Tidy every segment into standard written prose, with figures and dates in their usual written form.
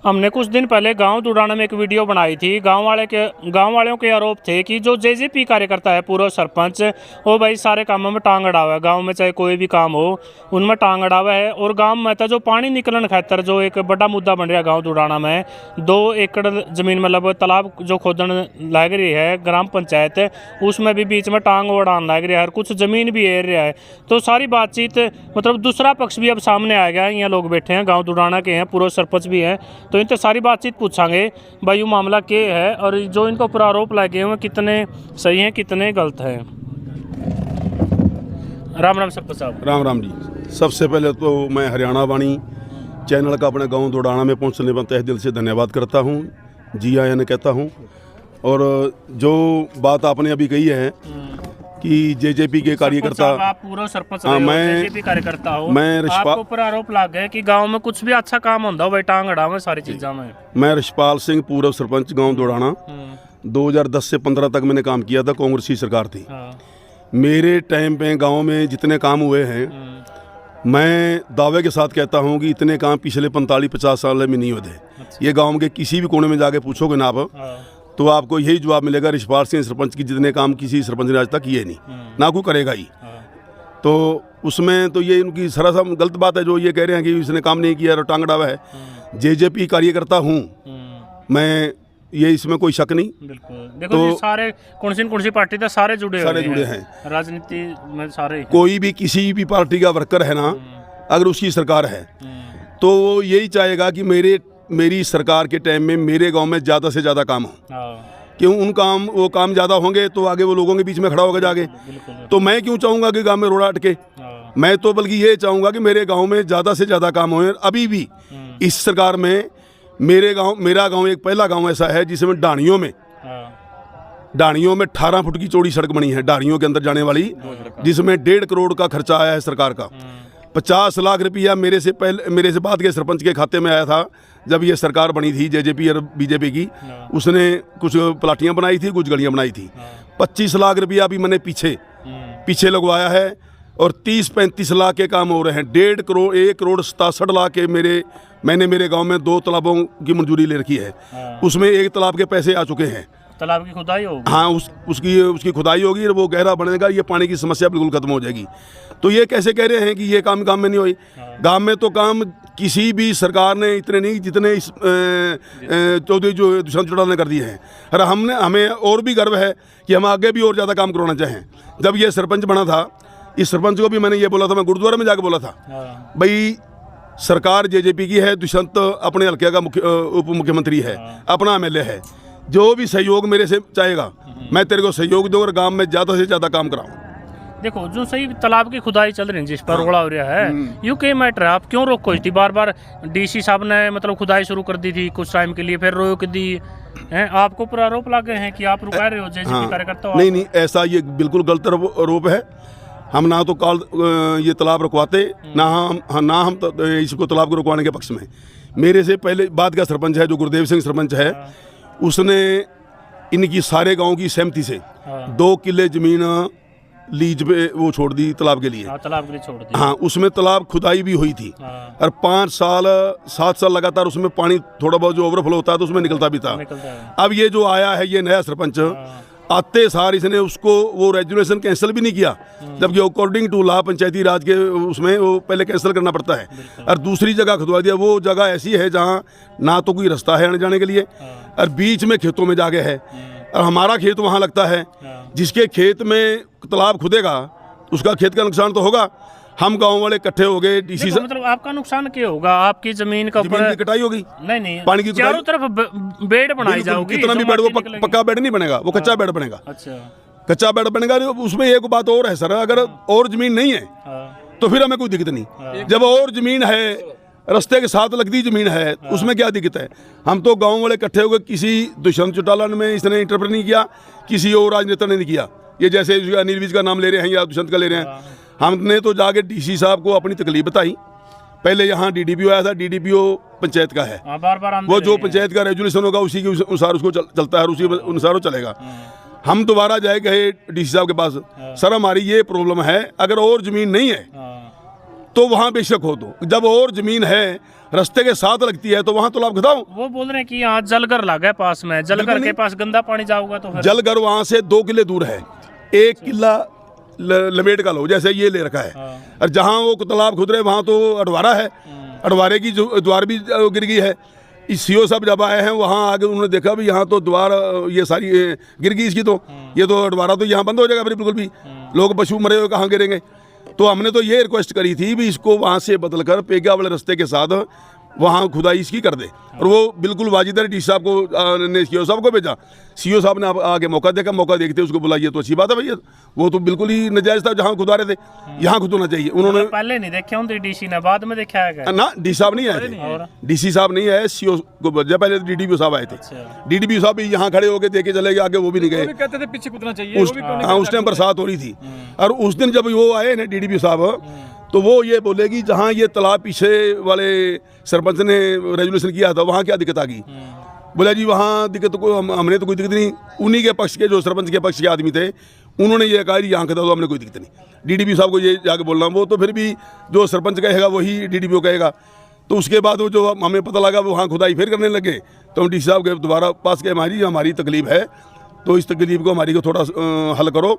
हमने कुछ दिन पहले गांव दुडाना में एक वीडियो बनाई थी। गांव वालों के आरोप थे कि जो जेजेपी कार्यकर्ता है, पूर्व सरपंच, वो भाई सारे कामों में टांग अड़ा हुआ है। गांव में चाहे कोई भी काम हो उनमें टांग अड़ा हुआ है। और गांव में था जो पानी निकलन खातर जो एक बड़ा मुद्दा बन रहा गांव दुडाना में, 2 एकड़ जमीन मतलब तालाब जो खोदन लग रही है ग्राम पंचायत, उसमें भी बीच में टांग उड़ान लग रहा है और कुछ जमीन भी एर रहा है। तो सारी बातचीत मतलब दूसरा पक्ष भी अब सामने आ गया है। यहाँ लोग बैठे हैं, गाँव दुडाना के हैं, पूर्व सरपंच भी हैं, तो इनसे सारी बातचीत पूछांगे भाई ये मामला क्या है और जो इनको ऊपर आरोप लगे हुए कितने सही हैं कितने गलत हैं। राम राम सरपंच साहब। राम राम जी। सबसे पहले तो मैं हरियाणा वाणी चैनल का अपने गांव दुडाना में पहुंचने पर तहे दिल से धन्यवाद करता हूं, जी आयन कहता हूं। और जो बात आपने अभी कही है कि जेजेपी के कार्यकर्ता, आप पूर्व सरपंच रहे हो, जेजेपी कार्यकर्ता हो, मैं आपको ऊपर आरोप लग गए कि गांव में कुछ भी अच्छा काम होता हो भाई टांग अड़ा में सारी चीज़ों में। मैं रिशपाल सिंह, पूर्व सरपंच गांव दुडाना, 2010 से 15 तक मैंने काम किया था। कांग्रेस की सरकार थी। मेरे टाइम पे गांव में जितने काम हुए हैं, मैं दावे के साथ कहता हूं कि इतने काम पिछले 45-50 साल में नहीं होते। ये गांव के किसी भी कोने में जाके पूछोगे ना आप, तो आपको यही जवाब मिलेगा, रिशपाल सिंह सरपंच की जितने काम किसी सरपंच ने आज तक किए नहीं, ना कोई करेगा ही। तो उसमें तो ये उनकी सरासर गलत बात है जो ये कह रहे हैं कि इसने काम नहीं किया और टांगड़ा हुआ है। जेजेपी कार्यकर्ता हूँ मैं, ये इसमें कोई शक नहीं। बिल्कुल। देखो तो सारे कौन सी पार्टी से सारे जुड़े हैं राजनीति में, सारे कोई भी किसी भी पार्टी का वर्कर है ना, अगर उसकी सरकार है तो वो यही चाहेगा कि मेरी सरकार के टाइम में मेरे गांव में ज़्यादा से ज़्यादा काम हो। क्यों वो काम ज़्यादा होंगे तो आगे वो लोगों के बीच में खड़ा होगा जाके। तो मैं क्यों चाहूँगा कि गांव में रोड़ा अटके? मैं तो बल्कि ये चाहूँगा कि मेरे गांव में ज़्यादा से ज़्यादा काम हो। अभी भी इस सरकार में मेरा गांव एक पहला गांव ऐसा है जिसमें डाणियों में 18 फुट की चौड़ी सड़क बनी है, डाणियों के अंदर जाने वाली, जिसमें 1.5 करोड़ का खर्चा आया है सरकार का। 50 लाख रुपया मेरे से बाद के सरपंच के खाते में आया था जब ये सरकार बनी थी जेजेपी और बीजेपी की। उसने कुछ प्लाटियाँ बनाई थी, कुछ गलियाँ बनाई थी। 25 लाख रुपया भी मैंने पीछे लगवाया है और 30-35 लाख के काम हो रहे हैं। 1.5 करोड़ 1,67 लाख के मैंने मेरे गांव में 2 तालाबों की मंजूरी ले रखी है। उसमें एक तालाब के पैसे आ चुके हैं। तालाब की खुदाई होगी? हाँ, उसकी खुदाई होगी और वो गहरा बनेगा, ये पानी की समस्या बिल्कुल खत्म हो जाएगी। तो ये कैसे कह रहे हैं कि ये काम में नहीं हुई? गांव में तो काम किसी भी सरकार ने इतने नहीं जितने चौधरी जो दुष्यंत चौटाला ने कर दिए हैं। और हमें और भी गर्व है कि हम आगे भी और ज़्यादा काम करवाना चाहें। जब ये सरपंच बना था, इस सरपंच को भी मैंने ये बोला था, मैं गुरुद्वारा में जाकर बोला था, भाई सरकार जेजेपी की है, दुष्यंत अपने हल्के का उप मुख्यमंत्री है, अपना एमएलए है, जो भी सहयोग मेरे से चाहेगा मैं तेरे को सहयोग दूँ और गांव में ज़्यादा से ज़्यादा काम कराऊँ। देखो जो सही तालाब की खुदाई चल रही है जिस पर रोड़ा हो रहा है, यू के मैटर है, आप क्यों रोको थी? बार डीसी साहब ने मतलब खुदाई शुरू कर दी थी कुछ टाइम के लिए, फिर रोक दी है। आपको पूरा आरोप लगे हैं कि आप रुका रहे हो जेजेपी कार्यकर्ता। नहीं, ऐसा ये बिल्कुल गलत आरोप है। हम ना तो ये तालाब रुकवाते, ना हम इसको तालाब को रुकवाने के पक्ष में। मेरे से पहले बाद का सरपंच है जो गुरुदेव सिंह सरपंच है, उसने इनकी सारे गांव की सहमति से 2 किले जमीन लीज पे वो छोड़ दी तालाब के लिए। तालाब के लिए छोड़ दी। हाँ, उसमें तालाब खुदाई भी हुई थी और 7 साल लगातार उसमें पानी थोड़ा बहुत जो ओवरफ्लो होता है तो उसमें निकलता भी था। अब ये जो आया है ये नया सरपंच, आते सार इसने उसको वो रेजुलेशन कैंसिल भी नहीं किया, जबकि अकॉर्डिंग टू लॉ पंचायती राज के उसमें वो पहले कैंसिल करना पड़ता है। और दूसरी जगह खुदवा दिया। वो जगह ऐसी है जहाँ ना तो कोई रास्ता है आने जाने के लिए और बीच में खेतों में जाके है। और हमारा खेत वहाँ लगता है, जिसके खेत में तालाब खुदेगा उसका खेत का नुकसान तो होगा। हम गांव वाले इकट्ठे हो गए, डीसी से मतलब आपका नुकसान क्या होगा? आपकी जमीन का ऊपर कटाई होगी? नहीं, पानी की चारों तरफ बेड बनाई जाओगी। कितना भी बेड, वो पक्का बेड नहीं बनेगा, वो कच्चा बेड बनेगा। अच्छा, कच्चा बेड बनेगा। उसमें एक बात और है सर, अगर और जमीन नहीं है तो फिर हमें कोई दिक्कत नहीं। जब और जमीन है, रास्ते के साथ लगती जमीन है, उसमें क्या दिक्कत है? हम तो गांव वाले इकट्ठे हो गए, किसी दुष्यंत चौटाला में इसने इंटरफेयर नहीं किया, किसी और राजनेता ने नहीं किया। ये जैसे अनिल विज का नाम ले रहे हैं या दुष्यंत का ले रहे हैं। हमने तो जाके डीसी साहब को अपनी तकलीफ बताई। पहले यहाँ डीडीपीओ आया था, डीडीपीओ पंचायत का है, बार वो जो पंचायत का रेजुलेशन होगा उसी के अनुसार उसको चलता है, उसी अनुसार वो चलेगा। हम दोबारा जाए गए डीसी साहब के पास, सर हमारी ये प्रॉब्लम है, अगर और जमीन नहीं है तो वहाँ बेशक हो दो। जब और जमीन है रास्ते के साथ लगती है तो वहाँ तालाब खुदाओ। वो बोल रहे हैं कि यहाँ जलघर लगा है पास में, जलघर के पास गंदा पानी जाओगा तो फिर जलघर वहाँ से 2 किले दूर है, 1 किला लमेट का लो जैसे ये ले रखा है। और जहाँ वो तालाब खुद रहे वहाँ तो अडवारा है, अडवारे की जो द्वार भी गिर गई है। इस सीओ साहब जब आए हैं वहाँ आगे उन्होंने देखा भी यहाँ तो द्वार ये सारी गिर गई इसकी, तो ये तो अडवारा तो यहाँ बंद हो जाएगा फिर बिल्कुल भी, लोग पशु मरे हुए कहाँ गिरेंगे। तो हमने तो ये रिक्वेस्ट करी थी भी इसको वहाँ से बदलकर पेगा वाले रास्ते के साथ वहाँ खुदाई इसकी कर दे। और वो बिल्कुल वाजिद डी साहब को ने सीओ साहब को भेजा, सीओ साहब ने आगे मौका देखा, मौका देखते उसको बुलाइए तो अच्छी बात है भैया, वो तो बिल्कुल ही नजायज था जहाँ खुदा रहे थे, यहाँ खुदना चाहिए। उन्होंने पहले नहीं देखा हूँ डीसी ने, बाद में देखा है ना, डी साहब नहीं आए थे, डीसी साहब नहीं आए, सीओ को भेजा, पहले डीडीपी साहब आए थे। डीडीपी साहब भी यहाँ खड़े होकर देखे चले गए, आगे वो भी नहीं गए, कहते थे पीछे कूदना चाहिए। हाँ उस टाइम बरसात हो रही थी। और उस दिन जब वो आए ना डीडीपी साहब, तो वो ये बोले कि जहाँ ये तालाब पीछे वाले सरपंच ने रेजुलेशन किया था वहाँ क्या दिक्कत आ गई। बोला जी वहाँ दिक्कत को हमने तो कोई दिक्कत नहीं, उन्हीं के पक्ष के जो सरपंच के पक्ष के आदमी थे उन्होंने ये कहा यहाँ कहता तो हमने कोई दिक्कत नहीं। डीडीपी साहब को ये जाके बोलना, वो तो फिर भी जो सरपंच कहेगा वही डीडीपी को कहेगा। तो उसके बाद वो जो हमें पता लगा वो वहाँ खुदाई फिर करने लगे, तो हम डी साहब के दोबारा पास के हमारी तकलीफ है तो इस तकलीफ को हमारी को थोड़ा हल करो।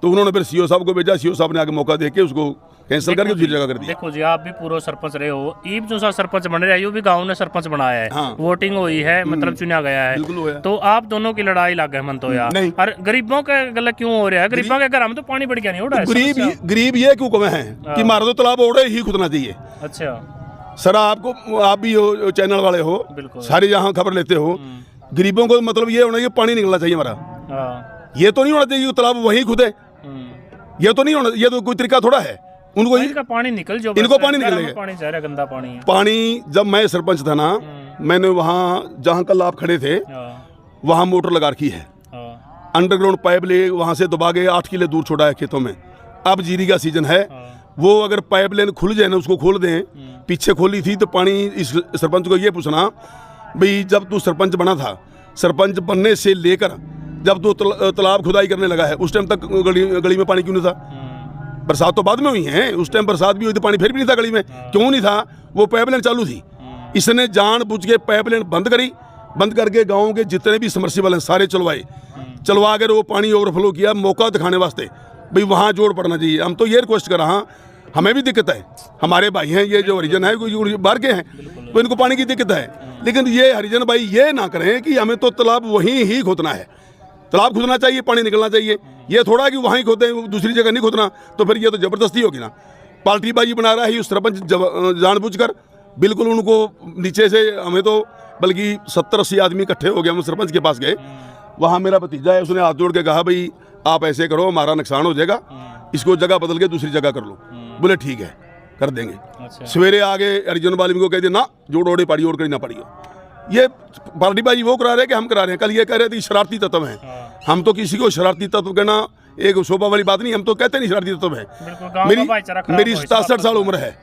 तो उन्होंने फिर सीओ साहब को भेजा, सीओ साहब ने आगे मौका दे के उसको कैंसिल करके दूसरी जगह कर दिया। देखो जी आप भी पूर्व सरपंच रहे हो, ईब जो सा सरपंच बन रहे हो भी गांव ने सरपंच बनाया है। हाँ। वोटिंग हुई है, मतलब चुना गया है, बिल्कुल हुआ। तो आप दोनों की लड़ाई लग है मन तो यार। नहीं। और गरीबों का गलत क्यों हो रहा है? गरीबों के घर में तो पानी बढ़ गया नहीं हो रहा है। गरीब ये क्यों कमे हैं कि मार दो तालाब ओढ़े ही खुदना चाहिए। अच्छा सर आपको, आप भी हो चैनल वाले हो, सारी जहाँ खबर लेते हो, गरीबों को मतलब ये होना चाहिए पानी निकलना चाहिए हमारा, ये तो नहीं होना चाहिए तालाब वहीं खुदे, ये तो नहीं होना, ये तो कोई तरीका थोड़ा है। उनको इनका पानी निकल जो इनको पानी निकलेगा, पानी जा रहा गंदा पानी है। पानी जब मैं सरपंच था ना, मैंने वहाँ जहाँ कल आप खड़े थे वहाँ मोटर लगा रखी है, अंडरग्राउंड पाइप ले वहाँ से दबा के 8 किले दूर छोड़ा है खेतों में। अब जीरी का सीजन है, वो अगर पाइप लाइन खुल जाए ना, उसको खोल दें, पीछे खोली थी तो पानी, इस सरपंच को ये पूछना भाई जब तू सरपंच बना था, सरपंच बनने से लेकर जब तू तालाब खुदाई करने लगा है उस टाइम तक गली में पानी क्यों नहीं था? बरसात तो बाद में हुई है, उस टाइम बरसात भी हुई थी, पानी फिर भी नहीं था गली में, क्यों नहीं था? वो पाइपलाइन चालू थी, इसने जानबूझ के पाइपलाइन बंद करी, बंद करके गाँव के जितने भी समर्सिबल हैं सारे चलवा कर वो पानी ओवरफ्लो किया, मौका दिखाने वास्ते भाई वहाँ जोड़ पड़ना चाहिए। हम तो ये रिक्वेस्ट कर रहा, हमें भी दिक्कत है, हमारे भाई हैं ये जो हरिजन है कोई बाहर के हैं तो इनको पानी की दिक्कत है, लेकिन ये हरिजन भाई ये ना करें कि हमें तो तालाब वहीं ही खोदना है, तालाब खुदना चाहिए, पानी निकलना चाहिए। ये थोड़ा कि वहीं खोदे दूसरी जगह नहीं खोदना, तो फिर ये तो ज़बरदस्ती होगी ना। पाल्टीबाजी बना रहा है उस सरपंच जानबूझकर, बिल्कुल उनको नीचे से, हमें तो बल्कि 70-80 आदमी इकट्ठे हो गए, हम सरपंच के पास गए, वहाँ मेरा भतीजा है, उसने हाथ जोड़ के कहा भाई आप ऐसे करो हमारा नुकसान हो जाएगा, इसको जगह बदल के दूसरी जगह कर लो। बोले ठीक है कर देंगे। अच्छा। सवेरे आगे अर्जुन वाली को कह दिया ना जोड़ ओढ़े पाड़ी ओढ़ कर ना पड़ी हो। ये पार्टीबाजी वो करा रहे हैं कि हम करा रहे हैं। कल ये कह रहे थे शरारती तत्व हैं, हम तो किसी को शरारती तत्व कहना एक शोभा वाली बात नहीं, हम तो कहते नहीं शरारती तत्व है। मेरी 67 साल उम्र है,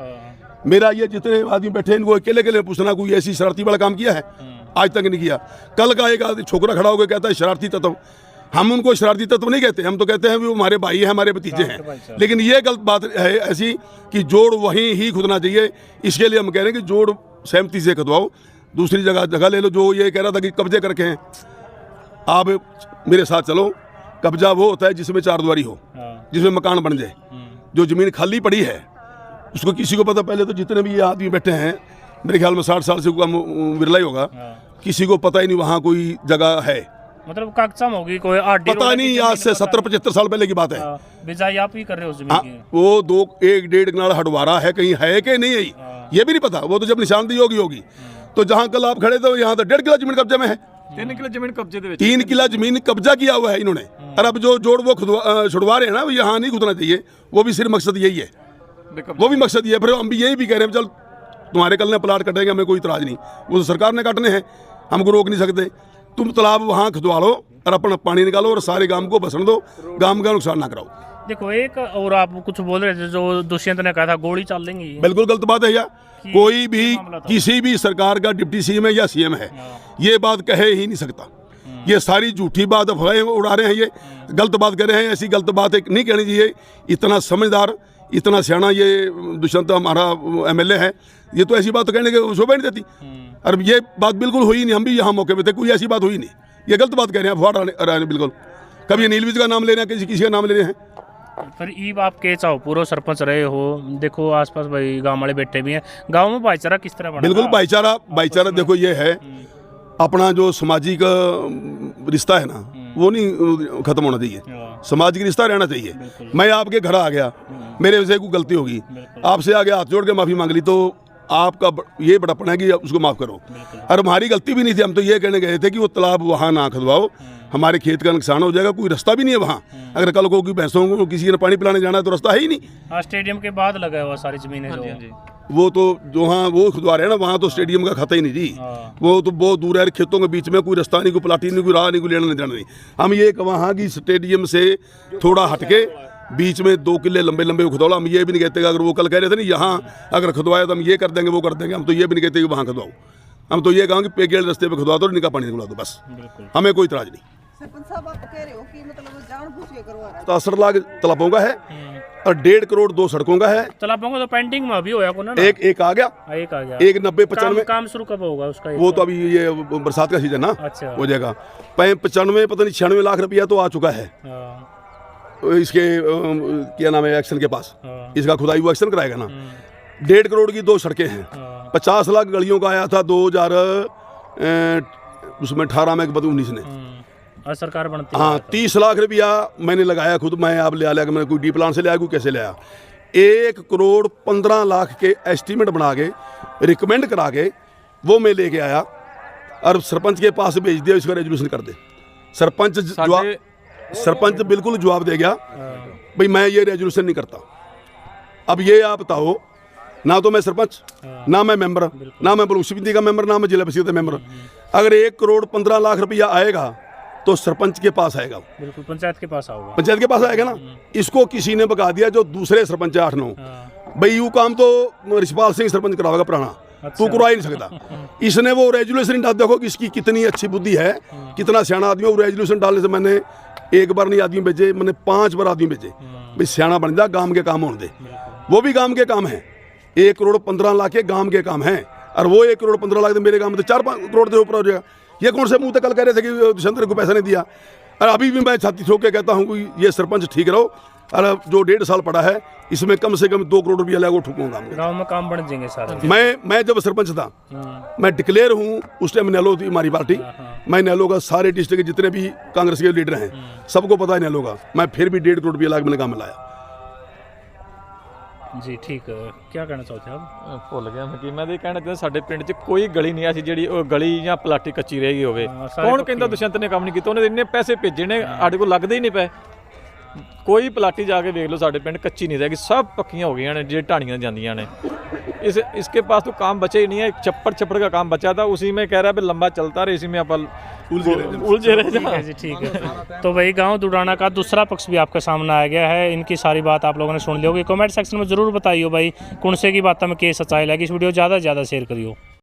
मेरा ये जितने आदमी बैठे हैं इनको अकेले पूछना कोई ऐसी शरारती वाला काम किया है? आज तक नहीं किया। कल का एक आदमी छोकरा खड़ा होकर कहता है शरारती तत्व, हम उनको शरारती तत्व नहीं कहते, हम तो कहते हैं वो हमारे भाई हैं, हमारे भतीजे हैं। लेकिन ये गलत बात है ऐसी कि जोड़ वहीं ही खुदना चाहिए। इसके लिए हम कह रहे हैं कि जोड़ सहमति से खुदवाओ, दूसरी जगह ले लो। जो ये कह रहा था कि कब्जे करके हैं, आप मेरे साथ चलो। कब्जा वो होता है जिसमें चारदीवारी हो, जिसमें मकान बन जाए। जो ज़मीन खाली पड़ी है उसको किसी को पता, पहले तो जितने भी ये आदमी बैठे हैं मेरे ख्याल में 60 साल से कम विरला ही होगा, किसी को पता ही नहीं वहाँ कोई जगह है, मतलब कागजाम होगी कोई पता नहीं। आज से 70-75 साल पहले की बात है। बिजाई आप ही कर रहे हो जमीन की। वो 1-1.5 कनाल हटवारा है, कहीं है कि नहीं है ये भी नहीं पता। वो तो जब निशानदेही होगी। तो जहाँ कल आप खड़े थे यहाँ तो 1.5 किला जमीन कब्जे में है, 3 किला जमीन कब्जे दे 3 किला जमीन कब्जा किया हुआ है इन्होंने। और अब जो जोड़ वो छुड़वा रहे हैं ना, वो यहाँ नहीं खुदना चाहिए। वो भी सिर्फ मकसद यही है, वो भी मकसद ये है। फिर हम भी यही भी कह रहे हैं चल तुम्हारे कल ने प्लाट कटेंगे, हमें कोई इतराज नहीं, वो तो सरकार ने काटने हैं, हमको रोक नहीं सकते। तुम तालाब वहाँ खुदवा लो और अपना पानी निकालो और सारे गांव को बसने दो, गांव का नुकसान ना कराओ। देखो एक और आप कुछ बोल रहे थे जो दुष्यंत ने कहा था गोली चल देंगी, बिल्कुल गलत बात है यार। कोई भी किसी भी सरकार का डिप्टी सीएम है या सीएम है, ये बात कहे ही नहीं सकता। ये सारी झूठी बात अफवाहें उड़ा रहे हैं, ये गलत बात कर रहे हैं। ऐसी गलत बात नहीं कहनी चाहिए। इतना समझदार, इतना सियाना ये दुष्यंत हमारा MLA है, ये तो ऐसी बात तो कहने की शोभा नहीं देती। और ये बात बिल्कुल हुई नहीं, हम भी यहाँ मौके पे थे, कोई ऐसी बात हुई नहीं, ये गलत बात कह रहे हैं, अफवाह रहे हैं बिल्कुल। कभी नीलविज का नाम लेना है, किसी का नाम लेने हैं। पर ईब आप के चाहो पूरा सरपंच रहे हो, देखो आसपास भाई गांव वाले बैठे भी हैं, गांव में भाईचारा किस तरह बना? बिल्कुल भाईचारा देखो ये है, अपना जो सामाजिक रिश्ता है ना वो नहीं खत्म होना चाहिए, सामाजिक रिश्ता रहना चाहिए। मैं आपके घर आ गया, मेरे वजह से कोई गलती होगी, आपसे आगे हाथ जोड़ के माफ़ी मांग ली तो आपका ये बड़प्पन है कि उसको माफ़ करो। और हमारी गलती भी नहीं थी, हम तो ये कहने गए थे कि वो तालाब वहाँ ना खुदवाओ, हमारे खेत का नुकसान हो जाएगा, कोई रास्ता भी नहीं है वहाँ। अगर कल को कोई भैंसों को किसी ने पानी पिलाने जाना है तो रास्ता है ही नहीं। हाँ, स्टेडियम के बाद लगा हुआ सारी जमीनें जो वो तो जो हाँ वो खुदवा रहे हैं ना, वहाँ तो स्टेडियम का खाता ही नहीं जी, वो तो बहुत दूर है, खेतों के बीच में, कोई रास्ता नहीं, कोई प्लाटी नहीं, कोई राह नहीं, कोई लेना नहीं जाना नहीं। हम ये वहाँ की स्टेडियम से थोड़ा हटके बीच में 2 किले लंबे लंबे खुदवाओ। हम ये भी नहीं कहते कि अगर वो कल कह रहे थे ना यहाँ अगर खुदवाया तो हम ये कर देंगे वो कर देंगे, हम तो ये भी नहीं कहते कि वहाँ खुदवाओ। हम तो ये कहेंगे पेगेड़ रास्ते पे खुदवा दो, निकाह पानी खुदवा दो, बस, हमें कोई इतराज नहीं। सरपंच साहब आप कह रहे हो कि मतलब जानबूझ के करवा रहा है। तो 80 लाख तालाबों का है और 1.5 करोड़ 2 सड़कों का है। तालाबों को तो पेंटिंग में अभी होया को ना, एक आ गया, एक आ गया, एक 90-95 काम शुरू कब होगा उसका? वो तो अभी ये बरसात का सीजन ना अच्छा हो जाएगा। 95 पता नहीं 96 लाख रुपया तो आ चुका है इसके क्या नाम है एक्शन के पास, इसका खुदाई वो एक्शन कराएगा ना। 1.5 करोड़ की 2 सड़कें हैं, 50 लाख गलियों का आया था 2000 उसमें 18 में 19 ने, और सरकार बनती हाँ 30 लाख रुपया मैंने लगाया खुद, मैं आप ले आया, मैंने कोई डी प्लान से ले आया, कोई कैसे ले आया। 1 करोड़ 15 लाख के एस्टीमेट बना के रिकमेंड करा के वो मैं लेके आया और सरपंच के पास भेज दिया, इसका रेजोल्यूशन कर दे। सरपंच बिल्कुल जवाब दे गया, भाई मैं ये रेजोल्यूशन नहीं करता। अब ये आप बताओ, ना तो मैं सरपंच, ना मैं मेंबर, ना मैं ब्लॉक समिति का मेंबर, ना मैं जिला परिषद का मेंबर। अगर 1 करोड़ 15 लाख रुपया आएगा तो सरपंच के पास आएगा, बिल्कुल पंचायत के पास आएगा, पंचायत के पास आएगा ना। इसको किसी ने बता दिया जो दूसरे सरपंच है 8-9, भाई यू काम तो रिशपाल सिंह सरपंच करावेगा पुराना, तू करवा ही नहीं सकता। इसने वो रेजोल्यूशन डाल, देखो कि इसकी कितनी अच्छी बुद्धि है, कितना सियाना आदमी। वो रेजोल्यूशन डालने से मैंने एक बार नहीं आदमी भेजे, मैंने 5 बार आदमी भेजे, भाई सियाना बन जा, गांव के काम होने दे। वो भी गांव के काम है, 1 करोड़ 15 लाख के गांव के काम है, और वो 1 करोड़ 15 लाख तो मेरे गांव में तो 4-5 करोड़ के ऊपर हो जाएगा। ये कौन से मुंह तक कल कह रहे थे कि दुष्यंत को पैसा नहीं दिया, और अभी भी मैं छाती ठोक के कहता हूँ कि ये सरपंच ठीक रहो, और जो 1.5 साल पड़ा है इसमें कम से कम 2 करोड़ रुपया लगा ठूकूंगा। गाँव में काम बन जाएंगे सारे। मैं जब सरपंच था, मैं डिक्लेयर हूँ, उस टाइम नैलो थी हमारी पार्टी, मैं नैलो का सारे डिस्ट्रिक्ट के जितने भी कांग्रेस के लीडर हैं सबको पता है नैलो का, मैं फिर भी 1.5 करोड़ रुपया लगा मैंने काम में लाया। जी ठीक है, क्या कहना चाहते हैं आप? ਭੁੱਲ ਗਿਆ ਮੈਂ ਕੀ ਮੈਂ ਤੇ ਕਹਿਣਾ ਚਾਹੁੰਦਾ, ਸਾਡੇ ਪਿੰਡ 'ਚ ਕੋਈ ਗਲੀ ਨਹੀਂ ਐਸੀ ਜਿਹੜੀ ਉਹ ਗਲੀ ਜਾਂ ਪਲਾਟੀ ਕੱਚੀ ਰਹਿ ਗਈ ਹੋਵੇ। ਕੌਣ ਕਹਿੰਦਾ ਦੁਸ਼ਯੰਤ ਨੇ ਕੰਮ ਨਹੀਂ ਕੀਤਾ? ਉਹਨੇ ਇੰਨੇ ਪੈਸੇ ਭੇਜੇ ਨੇ, ਸਾਡੇ ਕੋਲ ਲੱਗਦੇ ਹੀ ਨਹੀਂ ਪਏ। ਕੋਈ ਪਲਾਟੀ ਜਾ ਕੇ ਵੇਖ ਲਓ, ਸਾਡੇ ਪਿੰਡ ਕੱਚੀ ਨਹੀਂ ਰਹਿ ਗਈ, सब पक्कियां हो गई हैं, जो ढाणियाँ जांदियाँ ने। इसके पास तो काम बचे ही नहीं है, छप्पड़ का काम बचा था, उसी में कह रहा है भी लंबा चलता रहे, इसी में अपन उलझे रह जा। जी ठीक है। तो वही गांव दुडाना का दूसरा पक्ष भी आपके सामने आ गया है, इनकी सारी बात आप लोगों ने सुन ली होगी। कमेंट सेक्शन में जरूर बताइए भाई कौन से की बातों में के सच्चाई लगी। इस वीडियो ज़्यादा से ज़्यादा शेयर करियो।